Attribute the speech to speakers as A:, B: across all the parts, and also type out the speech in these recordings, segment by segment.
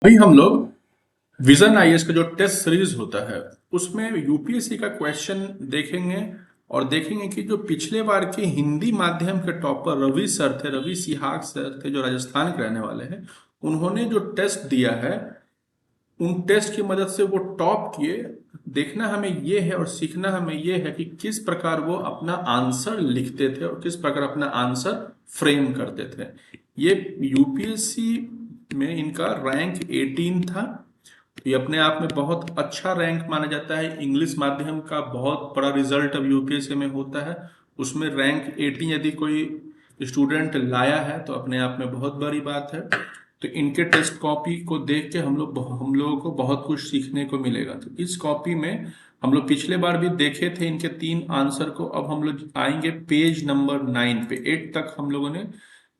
A: अभी हम लोग विजन आईएएस का जो टेस्ट सीरीज होता है उसमें यूपीएससी का क्वेश्चन देखेंगे और देखेंगे कि जो पिछले बार के हिंदी माध्यम के टॉपर रवि सर थे, रवि सिहाग सर थे जो राजस्थान के रहने वाले हैं। उन्होंने जो टेस्ट दिया है उन टेस्ट की मदद से वो टॉप किए। देखना हमें ये है और सीखना हमें ये है कि किस प्रकार वो अपना आंसर लिखते थे और किस प्रकार अपना आंसर फ्रेम करते थे। ये यूपीएससी में इनका रैंक 18 था। ये अपने आप में बहुत अच्छा रैंक माना जाता है। इंग्लिश माध्यम का बहुत बड़ा रिजल्ट अब यूपीएससी में होता है, उसमें रैंक 18 यदि कोई स्टूडेंट लाया है तो अपने आप में बहुत बड़ी बात है। तो इनके टेस्ट कॉपी को देख के हम लोगों को बहुत कुछ सीखने को मिलेगा। तो इस कॉपी में हम लोग पिछले बार भी देखे थे इनके 3 आंसर को। अब हम लोग आएंगे पेज नंबर 9 पे। 8 तक हम लोगों ने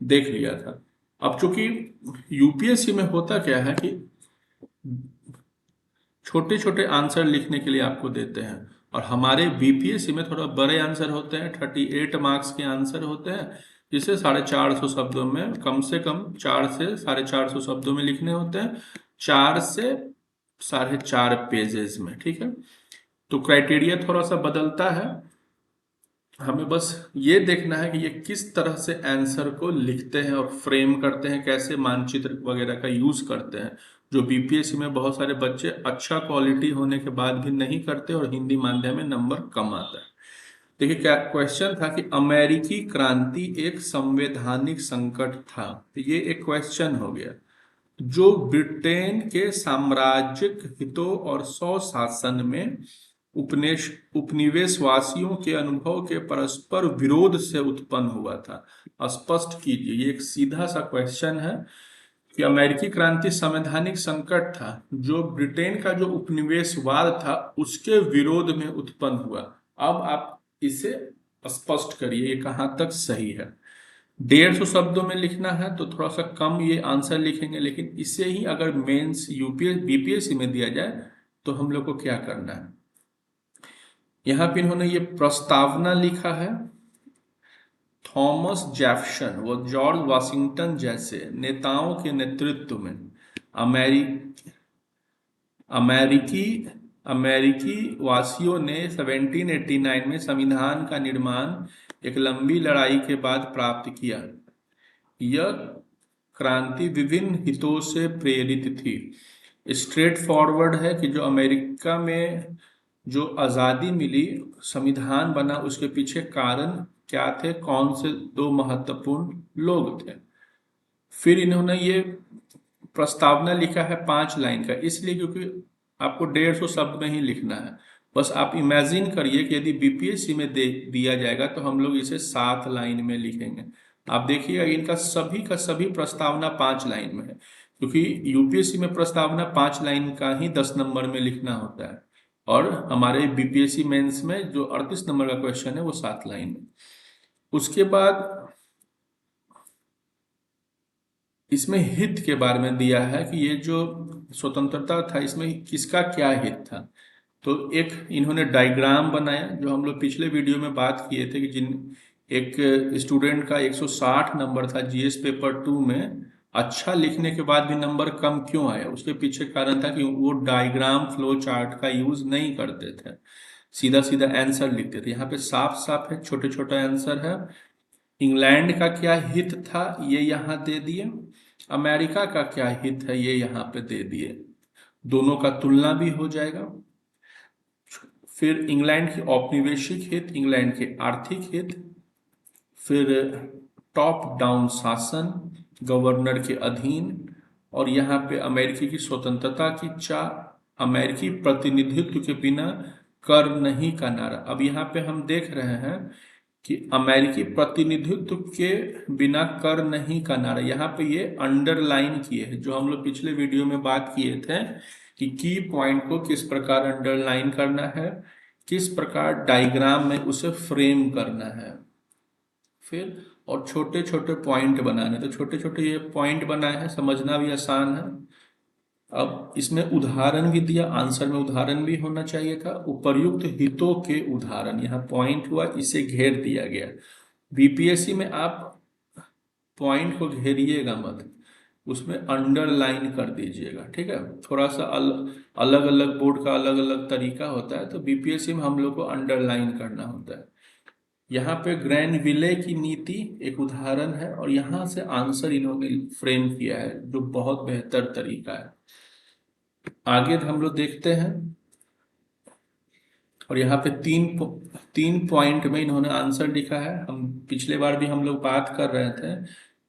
A: देख लिया था। अब चूंकि यूपीएससी में होता क्या है कि छोटे छोटे आंसर लिखने के लिए आपको देते हैं और हमारे बीपीएससी में थोड़ा बड़े आंसर होते हैं। 38 मार्क्स के आंसर होते हैं, जिसे 450 शब्दों में, कम से कम 4 से 450 शब्दों में लिखने होते हैं, 4 से 4.5 पेजेस में। ठीक है, तो क्राइटेरिया थोड़ा सा बदलता है। हमें बस ये देखना है कि ये किस तरह से आंसर को लिखते हैं और फ्रेम करते हैं, कैसे मानचित्र वगैरह का यूज करते हैं, जो बीपीएससी में बहुत सारे बच्चे अच्छा क्वालिटी होने के बाद भी नहीं करते और हिंदी माध्यम में नंबर कम आता है। देखिए क्या क्वेश्चन था कि अमेरिकी क्रांति एक संवैधानिक संकट था। तो ये एक क्वेश्चन हो गया जो ब्रिटेन के साम्राज्यिक हितों और स्वशासन में उपनिवेशवासियों के अनुभव के परस्पर विरोध से उत्पन्न हुआ था। स्पष्ट कीजिए। ये एक सीधा सा क्वेश्चन है कि अमेरिकी क्रांति संवैधानिक संकट था जो ब्रिटेन का जो उपनिवेशवाद था उसके विरोध में उत्पन्न हुआ। अब आप इसे स्पष्ट करिए, ये कहाँ तक सही है। 150 शब्दों में लिखना है तो थोड़ा सा कम ये आंसर लिखेंगे, लेकिन इसे ही अगर मेंस यूपीएस बीपीएससी में दिया जाए तो हम लोग को क्या करना है। यहाँ पे इन्होंने ये प्रस्तावना लिखा है। थॉमस जेफरसन व जॉर्ज वाशिंगटन जैसे नेताओं के नेतृत्व में अमेरिकी अमेरिकी अमेरिकी वासियों ने 1789 में संविधान का निर्माण एक लंबी लड़ाई के बाद प्राप्त किया। यह क्रांति विभिन्न हितों से प्रेरित थी। स्ट्रेट फॉरवर्ड है कि जो अमेरिका में जो आज़ादी मिली, संविधान बना, उसके पीछे कारण क्या थे, कौन से 2 महत्वपूर्ण लोग थे। फिर इन्होंने ये प्रस्तावना लिखा है 5 लाइन का, इसलिए क्योंकि आपको 150 शब्द में ही लिखना है। बस आप इमेजिन करिए कि यदि बीपीएससी में दिया जाएगा तो हम लोग इसे 7 लाइन में लिखेंगे। आप देखिएगा इनका सभी का सभी प्रस्तावना 5 लाइन में है, क्योंकि यूपीएससी में प्रस्तावना 5 लाइन का ही 10 नंबर में लिखना होता है और हमारे बीपीएससी मेंस में जो 38 नंबर का क्वेश्चन है वो 7 लाइन में। उसके बाद इसमें हित के बारे में दिया है कि ये जो स्वतंत्रता था इसमें किसका क्या हित था। तो एक इन्होंने डायग्राम बनाया, जो हम लोग पिछले वीडियो में बात किए थे कि जिन एक स्टूडेंट का 160 नंबर था जीएस पेपर 2 में, अच्छा लिखने के बाद भी नंबर कम क्यों आया। उसके पीछे कारण था कि वो डायग्राम फ्लो चार्ट का यूज नहीं करते थे, सीधा सीधा आंसर लिखते थे। यहाँ पे साफ साफ है, छोटे छोटा आंसर है। इंग्लैंड का क्या हित था ये यहाँ दे दिए, अमेरिका का क्या हित है ये यहाँ पे दे दिए, दोनों का तुलना भी हो जाएगा। फिर इंग्लैंड के औपनिवेशिक हित, इंग्लैंड के आर्थिक हित, फिर टॉप डाउन शासन, गवर्नर के अधीन, और यहाँ पे अमेरिकी की स्वतंत्रता की चाह, अमेरिकी प्रतिनिधित्व के बिना कर नहीं का नारा। अब यहाँ पे हम देख रहे हैं कि अमेरिकी प्रतिनिधित्व के बिना कर नहीं का नारा, यहाँ पे ये अंडरलाइन किए हैं, जो हम लोग पिछले वीडियो में बात किए थे कि की पॉइंट को किस प्रकार अंडरलाइन करना है, किस प्रकार डायग्राम में उसे फ्रेम करना है। फिर और छोटे छोटे पॉइंट बनाने, तो छोटे छोटे ये पॉइंट बनाए हैं, समझना भी आसान है। अब इसमें उदाहरण भी दिया, आंसर में उदाहरण भी होना चाहिए था। उपर्युक्त हितों के उदाहरण, यहाँ पॉइंट हुआ, इसे घेर दिया गया। बीपीएससी में आप पॉइंट को घेरिएगा मत, उसमें अंडरलाइन कर दीजिएगा, ठीक है। थोड़ा सा अलग अलग बोर्ड का अलग अलग तरीका होता है, तो बीपीएससी में हम लोग को अंडरलाइन करना होता है। यहाँ पे ग्रैंड विले की नीति एक उदाहरण है, और यहाँ से आंसर इन्होंने फ्रेम किया है, जो बहुत बेहतर तरीका है। आगे हम लोग देखते हैं, और यहाँ पे तीन पॉइंट में इन्होंने आंसर लिखा है। हम पिछले बार भी हम लोग बात कर रहे थे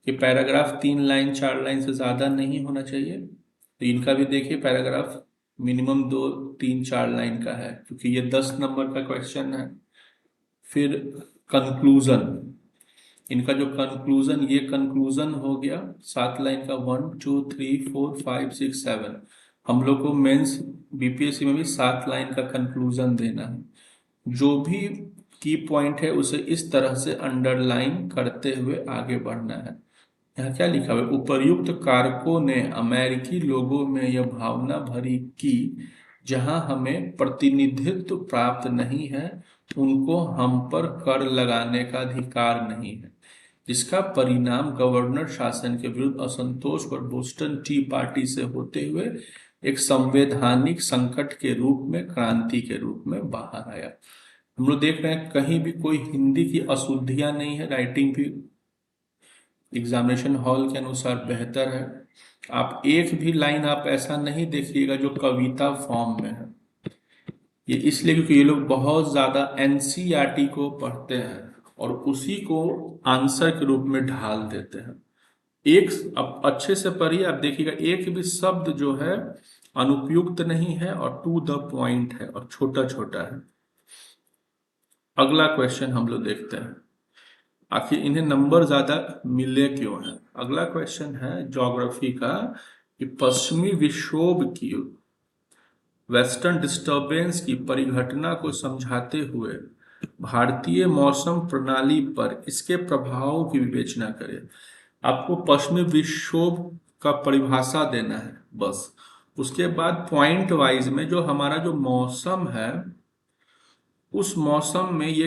A: कि पैराग्राफ 3 लाइन 4 लाइन से ज्यादा नहीं होना चाहिए, तो इनका भी देखिए पैराग्राफ मिनिमम 2 3 4 लाइन का है, क्योंकि ये 10 नंबर का क्वेश्चन है। फिर कंक्लूजन, इनका जो कंक्लूजन, ये कंक्लूजन हो गया 7 लाइन का, 1 2 3 4 5 6 7। हम लोग को मेंस बीपीएससी में भी 7 लाइन का कंक्लूजन देना है। जो भी की पॉइंट है उसे इस तरह से अंडरलाइन करते हुए आगे बढ़ना है। यहाँ क्या लिखा हुआ है, उपर्युक्त कारकों ने अमेरिकी लोगों में यह भावना भरी कि जहां हमें प्रतिनिधित्व प्राप्त नहीं है, उनको हम पर कर लगाने का अधिकार नहीं है, जिसका परिणाम गवर्नर शासन के विरुद्ध असंतोष और बोस्टन टी पार्टी से होते हुए एक संवैधानिक संकट के रूप में, क्रांति के रूप में बाहर आया। हम लोग देख रहे हैं कहीं भी कोई हिंदी की अशुद्धियां नहीं है, राइटिंग भी एग्जामिनेशन हॉल के अनुसार बेहतर है। आप एक भी लाइन आप ऐसा नहीं देखिएगा जो कविता फॉर्म में है। ये इसलिए क्योंकि ये लोग बहुत ज्यादा एनसीईआरटी को पढ़ते हैं और उसी को आंसर के रूप में ढाल देते हैं। एक अब अच्छे से पढ़िए, आप देखिएगा एक भी शब्द जो है अनुपयुक्त नहीं है और टू द पॉइंट है और छोटा छोटा है। अगला क्वेश्चन हम लोग देखते हैं, आखिर इन्हें नंबर ज्यादा मिले क्यों हैं। अगला क्वेश्चन है ज्योग्राफी का, कि पश्चिमी विक्षोभ की, वेस्टर्न डिस्टर्बेंस की परिघटना को समझाते हुए भारतीय मौसम प्रणाली पर इसके प्रभाव की विवेचना करें। आपको पश्चिमी विक्षोभ का परिभाषा देना है बस। उसके बाद पॉइंट वाइज में जो हमारा जो मौसम है, उस मौसम में ये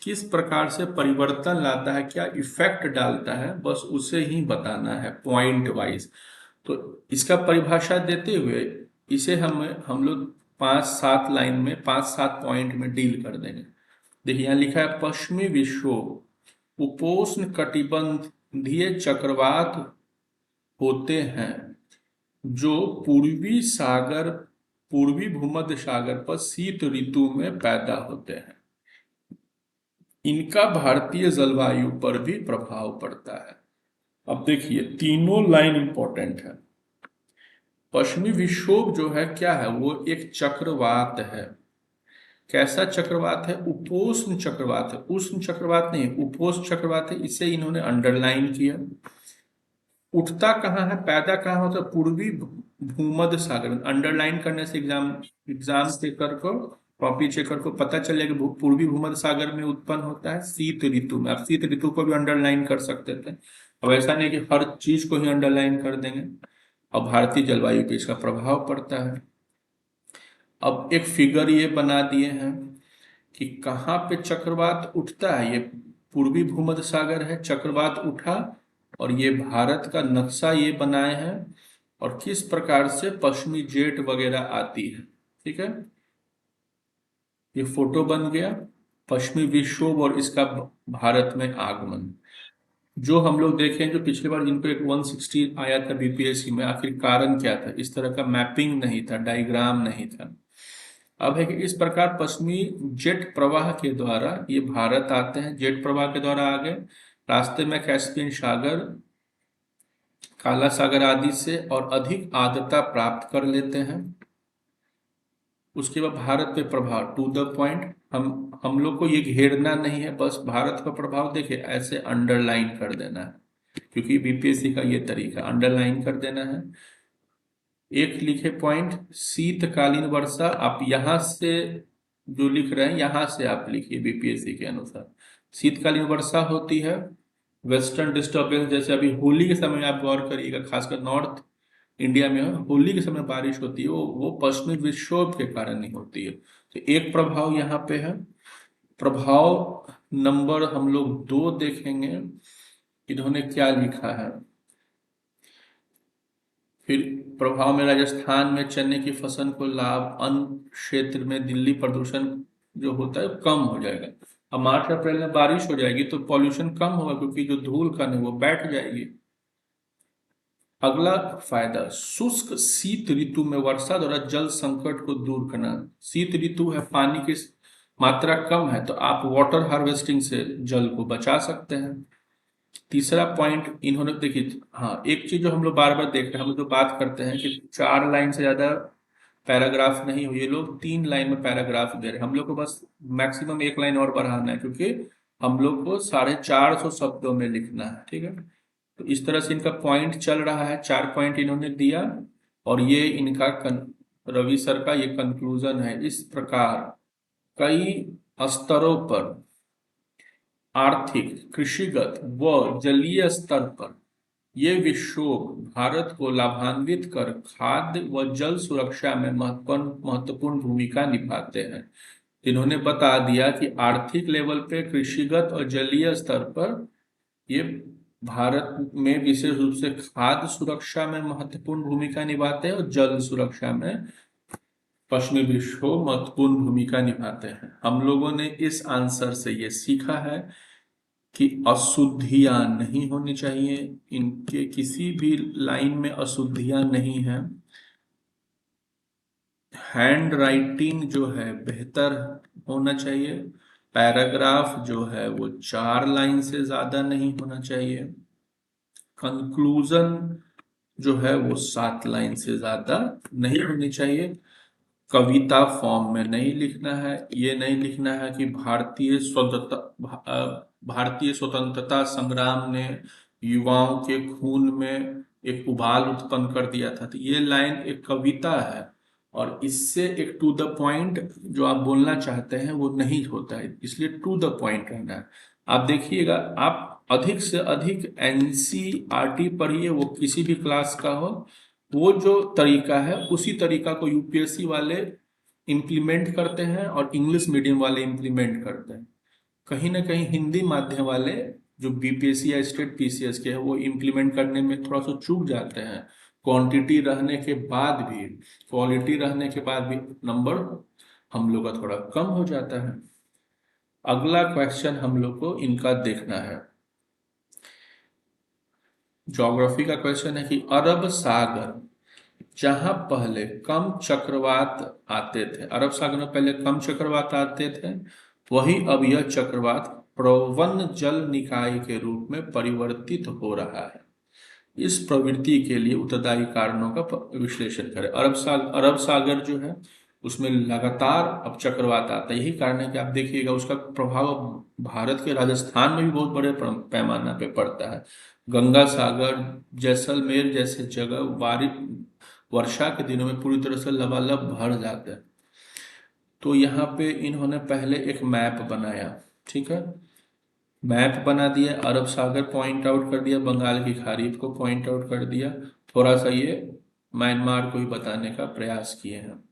A: किस प्रकार से परिवर्तन लाता है, क्या इफेक्ट डालता है, बस उसे ही बताना है पॉइंट वाइज। तो इसका परिभाषा देते हुए इसे हम लोग 5 7 लाइन में 5 7 पॉइंट में डील कर देंगे। देखिए यहाँ लिखा है, पश्चिमी विक्षोभ उपोष्ण कटिबंधीय चक्रवात होते हैं जो पूर्वी भूमध्य सागर पर शीत ऋतु में पैदा होते हैं। इनका भारतीय जलवायु पर भी प्रभाव पड़ता है। अब देखिए तीनों लाइन इंपॉर्टेंट है। पश्चिमी विक्षोभ जो है क्या है, वो एक चक्रवात है। कैसा चक्रवात है, उपोष्ण चक्रवात है, उष्ण चक्रवात नहीं, उपोष्ण चक्रवात है। इसे इन्होंने अंडरलाइन किया। उठता कहाँ है, पैदा कहाँ होता है, पूर्वी भूमध्य सागर में। अंडरलाइन करने से एग्जाम चेकर को, कॉपी चेकर को पता चलेगा कि पूर्वी भूमध्य सागर में उत्पन्न होता है शीत ऋतु में। आप शीत ऋतु को भी अंडरलाइन कर सकते थे। अब ऐसा नहीं कि हर चीज को ही अंडरलाइन कर देंगे। अब भारतीय जलवायु पे इसका प्रभाव पड़ता है। अब एक फिगर ये बना दिए हैं कि कहाँ पे चक्रवात उठता है। ये पूर्वी भूमध्य सागर है, चक्रवात उठा, और ये भारत का नक्शा ये बनाए हैं, और किस प्रकार से पश्चिमी जेट वगैरह आती है। ठीक है, ये फोटो बन गया पश्चिमी विक्षोभ और इसका भारत में आगमन। जो हम लोग देखें, जो पिछली बार जिनको एक 160 आया था बीपीएससी में, आखिर कारण क्या था, इस तरह का मैपिंग नहीं था, डायग्राम नहीं था। अब है कि इस प्रकार पश्चिमी जेट प्रवाह के द्वारा ये भारत आते हैं, जेट प्रवाह के द्वारा आ गए, रास्ते में कैस्पियन सागर, काला सागर आदि से और अधिक आर्द्रता प्राप्त कर लेते हैं। उसके बाद भारत पे प्रभाव, टू द पॉइंट। हम लोग को ये घेरना नहीं है, बस भारत का प्रभाव देखे ऐसे अंडरलाइन कर देना है, क्योंकि बीपीएससी का ये तरीका अंडरलाइन कर देना है। एक लिखे पॉइंट, शीतकालीन वर्षा, आप यहां से जो लिख रहे हैं यहां से आप लिखिए बीपीएससी के अनुसार। शीतकालीन वर्षा होती है। वेस्टर्न डिस्टर्बेंस, जैसे अभी होली के समय आप गौर करिएगा, खासकर नॉर्थ इंडिया में होली के समय बारिश होती है, वो पश्चिमी विक्षोभ के कारण नहीं होती है। तो एक प्रभाव यहाँ पे है। प्रभाव नंबर हम लोग 2 देखेंगे, इन्होंने क्या लिखा है। फिर प्रभाव में राजस्थान में चने की फसल को लाभ, अन्य क्षेत्र में दिल्ली प्रदूषण जो होता है कम हो जाएगा। अब मार्च अप्रैल में बारिश हो जाएगी तो पॉल्यूशन कम होगा, क्योंकि जो धूल कण है वो बैठ जाएगी। अगला फायदा, शुष्क शीत ऋतु में वर्षा द्वारा जल संकट को दूर करना। शीत ऋतु है, पानी की मात्रा कम है, तो आप वाटर हार्वेस्टिंग से जल को बचा सकते हैं। तीसरा पॉइंट इन्होंने देखिए, हाँ एक चीज जो हम लोग बार बार देख रहे हैं, हम लोग जो बात करते हैं कि 4 लाइन से ज्यादा पैराग्राफ नहीं हो, ये लोग 3 लाइन में पैराग्राफ दे रहे हैं। हम लोग को बस मैक्सिमम 1 लाइन और बढ़ाना है, क्योंकि हम लोग को 450 शब्दों में लिखना है, ठीक है। तो इस तरह से इनका पॉइंट चल रहा है, 4 पॉइंट इन्होंने दिया, और ये इनका रवि सर का ये कंक्लूजन है। इस प्रकार कई स्तरों पर, आर्थिक, कृषिगत व जलीय स्तर पर ये विक्षोभ भारत को लाभान्वित कर खाद्य व जल सुरक्षा में महत्वपूर्ण भूमिका निभाते हैं। इन्होंने बता दिया कि आर्थिक लेवल पे, कृषिगत और जलीय स्तर पर ये भारत में विशेष रूप से खाद्य सुरक्षा में महत्वपूर्ण भूमिका निभाते हैं और जल सुरक्षा में पश्चिमी विक्षोभ महत्वपूर्ण भूमिका निभाते हैं। हम लोगों ने इस आंसर से ये सीखा है कि अशुद्धियां नहीं होनी चाहिए, इनके किसी भी लाइन में अशुद्धियां नहीं है। हैंड राइटिंग जो है बेहतर होना चाहिए। पैराग्राफ जो है वो 4 लाइन से ज्यादा नहीं होना चाहिए। कंक्लूजन जो है वो 7 लाइन से ज्यादा नहीं होनी चाहिए। कविता फॉर्म में नहीं लिखना है। ये नहीं लिखना है कि भारतीय स्वतंत्रता संग्राम ने युवाओं के खून में एक उबाल उत्पन्न कर दिया था। तो ये लाइन एक कविता है, और इससे एक टू द पॉइंट जो आप बोलना चाहते हैं वो नहीं होता है, इसलिए टू द पॉइंट रहना है। आप देखिएगा, आप अधिक से अधिक एनसीईआरटी पढ़िए, वो किसी भी क्लास का हो, वो जो तरीका है उसी तरीका को यूपीएससी वाले इम्प्लीमेंट करते हैं और इंग्लिश मीडियम वाले इम्प्लीमेंट करते हैं। कहीं ना कहीं हिंदी माध्यम वाले जो बीपीएससी या स्टेट पीसीएस के हैं वो इम्प्लीमेंट करने में थोड़ा सा चूक जाते हैं। क्वांटिटी रहने के बाद भी, क्वालिटी रहने के बाद भी नंबर हम लोग का थोड़ा कम हो जाता है। अगला क्वेश्चन हम लोग को इनका देखना है, ज्योग्राफी का क्वेश्चन है कि अरब सागर जहां पहले कम चक्रवात आते थे, अरब सागर में पहले कम चक्रवात आते थे, वही अब यह चक्रवात प्रवण जल निकाय के रूप में परिवर्तित हो रहा है। इस प्रवृत्ति के लिए उत्तरदायी कारणों का विश्लेषण करें। अरब सागर जो है उसमें लगातार अब चक्रवात आता है। यही कारण है कि आप देखिएगा उसका प्रभाव भारत के राजस्थान में भी बहुत बड़े पैमाना पे पड़ता है। गंगा सागर, जैसलमेर जैसे जगह वर्षा के दिनों में पूरी तरह से लबालब भर जाते हैं। तो यहाँ पे इन्होंने पहले एक मैप बनाया, ठीक है। मैप बना दिया, अरब सागर पॉइंट आउट कर दिया, बंगाल की खाड़ी को पॉइंट आउट कर दिया, थोड़ा सा ये म्यांमार को ही बताने का प्रयास किए हैं।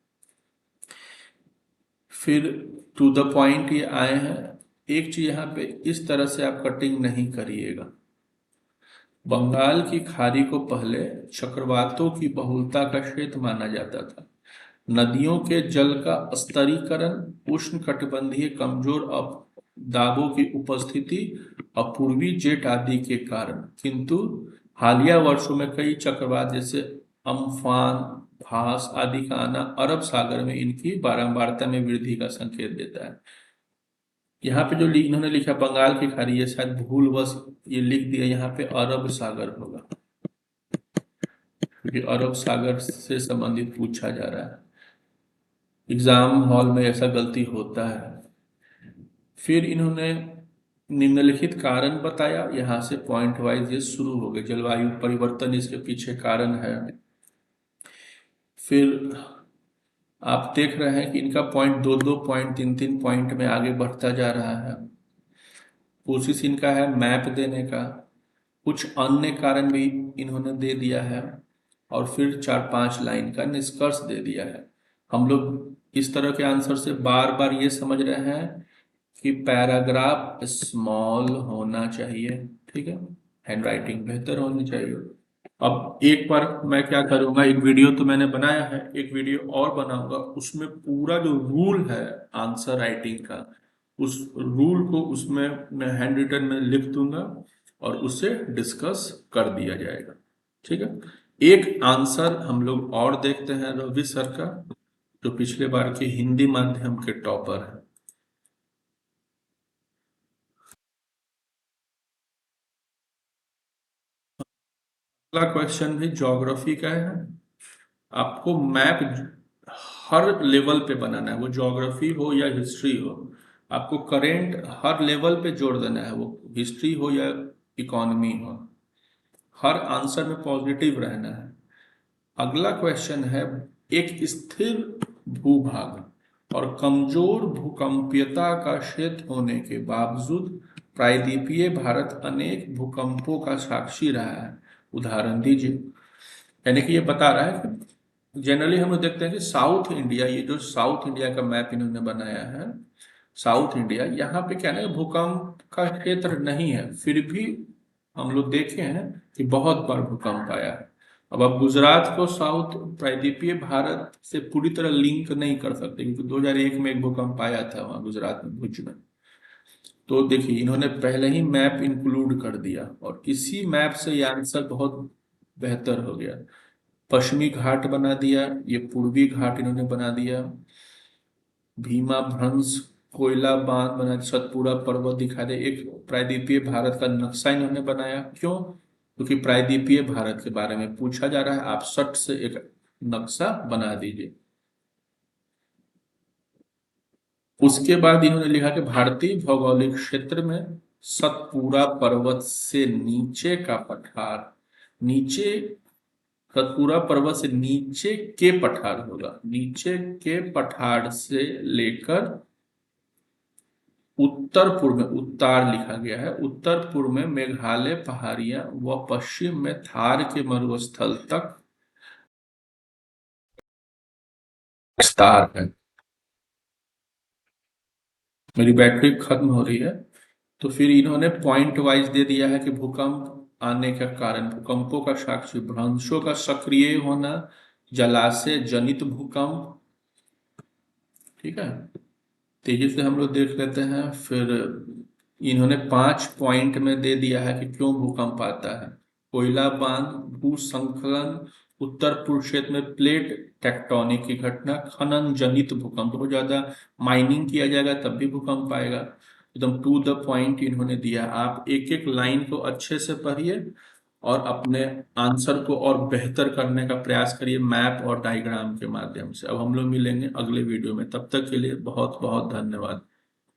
A: फिर टू द पॉइंट ये आए हैं। एक चीज यहाँ पे इस तरह से आप कटिंग नहीं करिएगा। बंगाल की खाड़ी को पहले चक्रवातों की बहुलता का क्षेत्र माना जाता था। नदियों के जल का स्तरीकरण, उष्ण कटिबंधीय कमजोर दाबों की उपस्थिति और पूर्वी जेट आदि के कारण, किंतु हालिया वर्षों में कई चक्रवात जैसे अम्फान, भास आदि का आना अरब सागर में इनकी बारंबारता में वृद्धि का संकेत देता है। यहाँ पे जो इन्होंने लिखा बंगाल की खाड़ी, ये शायद भूलवश ये लिख दिया, यहाँ पे अरब सागर होगा, क्योंकि अरब सागर से संबंधित पूछा जा रहा है। एग्जाम हॉल में ऐसा गलती होता है। फिर इन्होंने निम्नलिखित कारण बताया, यहाँ से पॉइंट वाइज ये शुरू हो गए। जलवायु परिवर्तन इसके पीछे कारण है। फिर आप देख रहे हैं कि इनका पॉइंट 2-2 पॉइंट, 3-3 पॉइंट में आगे बढ़ता जा रहा है। कोशिश इनका है मैप देने का, कुछ अन्य कारण भी इन्होंने दे दिया है, और फिर 4-5 लाइन का निष्कर्ष दे दिया है। हम लोग इस तरह के आंसर से बार बार ये समझ रहे हैं कि पैराग्राफ स्मॉल होना चाहिए, ठीक है, हैंड राइटिंग बेहतर होनी चाहिए। अब एक बार मैं क्या करूंगा, एक वीडियो तो मैंने बनाया है, एक वीडियो और बनाऊंगा, उसमें पूरा जो रूल है आंसर राइटिंग का, उस रूल को उसमें मैं हैंड रिटन में लिख दूंगा और उससे डिस्कस कर दिया जाएगा। ठीक है। एक आंसर हम लोग और देखते हैं रवि सर का, जो पिछले बार के हिंदी माध्यम के टॉपर हैं। अगला क्वेश्चन भी ज्योग्राफी का है। आपको मैप हर लेवल पे बनाना है, वो ज्योग्राफी हो या हिस्ट्री हो। आपको करेंट हर लेवल पे जोड़ देना है, वो हिस्ट्री हो या इकोनॉमी हो। हर आंसर में पॉजिटिव रहना है। अगला क्वेश्चन है, एक स्थिर भूभाग और कमजोर भूकंपीयता का क्षेत्र होने के बावजूद प्रायद्वीपीय भारत अनेक भूकंपों का साक्षी रहा है, उदाहरण दीजिए। यानी कि ये बता रहा है कि जनरली हम लोग देखते हैं कि साउथ इंडिया, ये जो साउथ इंडिया का मैप इन्होंने बनाया है, साउथ इंडिया, यहाँ पे क्या है ना, भूकंप का क्षेत्र नहीं है, फिर भी हम लोग देखे हैं कि बहुत बार भूकंप आया है। अब आप गुजरात को साउथ प्रायद्वीपीय भारत से पूरी तरह लिंक नहीं कर सकते, क्योंकि 2001 में एक भूकंप आया था वहां गुजरात में, भुज में। तो देखिए, इन्होंने पहले ही मैप इंक्लूड कर दिया और इसी मैप से ये आंसर बहुत बेहतर हो गया। पश्चिमी घाट बना दिया, ये पूर्वी घाट इन्होंने बना दिया। भीमा भ्रंश कोयला बांध बना, सतपुड़ा पर्वत दिखा दे। एक प्रायद्वीपीय भारत का नक्शा इन्होंने बनाया, क्यों? क्योंकि प्रायद्वीपीय भारत के बारे में पूछा जा रहा है, आप सट से एक नक्शा बना दीजिए। उसके बाद इन्होंने लिखा कि भारतीय भौगोलिक क्षेत्र में सतपुड़ा पर्वत से नीचे का पठार, नीचे, सतपुड़ा पर्वत से नीचे के पठार होगा, नीचे के पठार से लेकर उत्तर पूर्व में, उत्तर लिखा गया है, उत्तर पूर्व में मेघालय पहाड़ियां व पश्चिम में थार के मरुस्थल तक विस्तार है। मेरी बैटरी खत्म हो रही है। तो फिर इन्होंने पॉइंट वाइज दे दिया है कि भूकंप आने का कारण, भूकंपों का साक्षी, भ्रंशों का सक्रिय होना, जलाशय जनित भूकंप। ठीक है, तेजी से हम लोग देख लेते हैं। फिर इन्होंने 5 पॉइंट में दे दिया है कि क्यों भूकंप आता है। कोयला बांध, भूसंकलन, उत्तर पूर्व क्षेत्र में प्लेट टेक्टोनिक की घटना, खनन जनित भूकंप, बहुत ज्यादा माइनिंग किया जाएगा तब भी भूकंप आएगा। एकदम टू द पॉइंट इन्होंने दिया। आप एक एक लाइन को अच्छे से पढ़िए और अपने आंसर को और बेहतर करने का प्रयास करिए मैप और डायग्राम के माध्यम से। अब हम लोग मिलेंगे अगले वीडियो में, तब तक के लिए बहुत बहुत धन्यवाद।